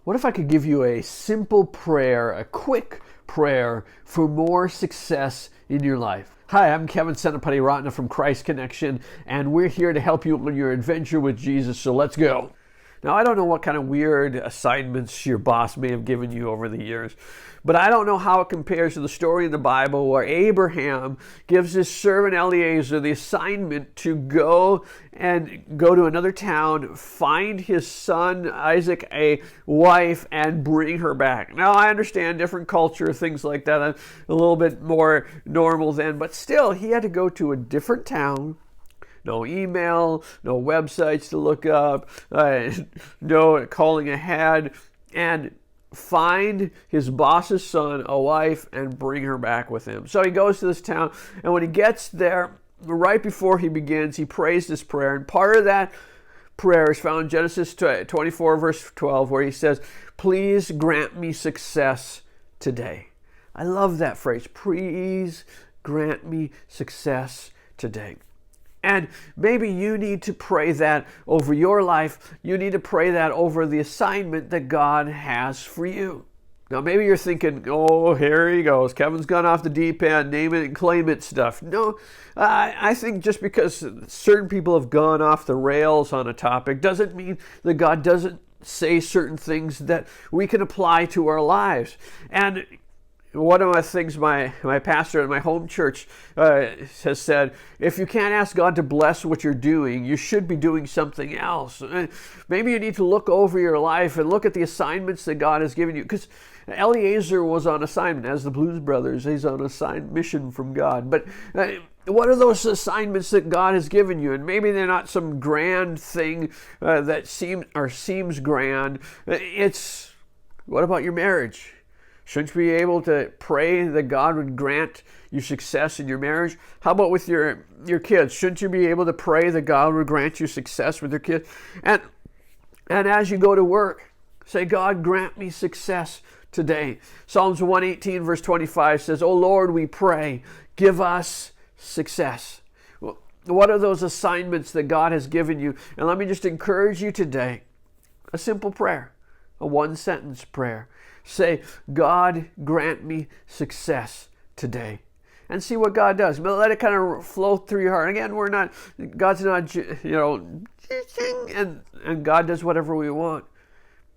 What if I could give you a simple prayer, a quick prayer for more success in your life? Hi, I'm Kevin Senapatiratne from Christ Connection, and we're here to help you on your adventure with Jesus, so let's go. Now, I don't know what kind of weird assignments your boss may have given you over the years, but I don't know how it compares to the story in the Bible where Abraham gives his servant Eliezer the assignment to go to another town, find his son Isaac a wife, and bring her back. Now, I understand different culture, things like that, a little bit more normal then, but still, he had to go to a different town. No email, no websites to look up, no calling ahead, and find his boss's son a wife and bring her back with him. So he goes to this town, and when he gets there, right before he begins, he prays this prayer. And part of that prayer is found in Genesis 24, verse 12, where he says, "Please grant me success today." I love that phrase, "Please grant me success today." And maybe you need to pray that over your life. You need to pray that over the assignment that God has for you. Now, maybe you're thinking, oh, here he goes. Kevin's gone off the deep end, name it and claim it stuff. No, I think just because certain people have gone off the rails on a topic doesn't mean that God doesn't say certain things that we can apply to our lives. And one of the things my pastor at my home church has said, if you can't ask God to bless what you're doing, you should be doing something else. Maybe you need to look over your life and look at the assignments that God has given you. Because Eliezer was on assignment, as the Blues Brothers. He's on assigned mission from God. But what are those assignments that God has given you? And maybe they're not some grand thing that seems grand. It's, what about your marriage? Shouldn't you be able to pray that God would grant you success in your marriage? How about with your kids? Shouldn't you be able to pray that God would grant you success with your kids? And as you go to work, say, God, grant me success today. Psalms 118, verse 25 says, "O Lord, we pray, give us success." Well, what are those assignments that God has given you? And let me just encourage you today, a simple prayer, a one-sentence prayer. Say, God, grant me success today. And see what God does. But let it kind of flow through your heart. Again, God's not, and God does whatever we want.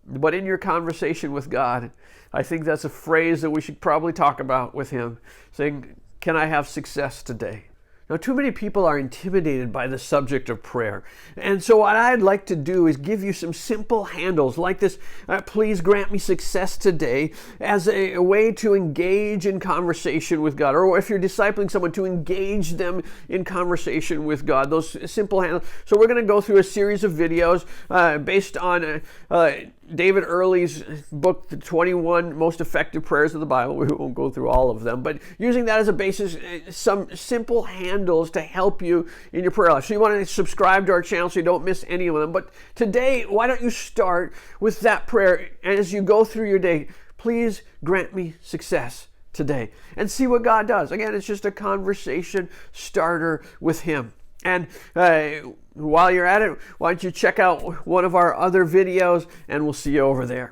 But in your conversation with God, I think that's a phrase that we should probably talk about with Him. Saying, can I have success today? Now, too many people are intimidated by the subject of prayer. And so what I'd like to do is give you some simple handles like this, please grant me success today, as a way to engage in conversation with God. Or if you're discipling someone, to engage them in conversation with God. Those simple handles. So we're going to go through a series of videos based on David Early's book, The 21 Most Effective Prayers of the Bible. We won't go through all of them, but using that as a basis, some simple handles to help you in your prayer life. So you want to subscribe to our channel so you don't miss any of them. But today, why don't you start with that prayer as you go through your day? Please grant me success today, and see what God does. Again, it's just a conversation starter with Him. And while you're at it, why don't you check out one of our other videos, and we'll see you over there.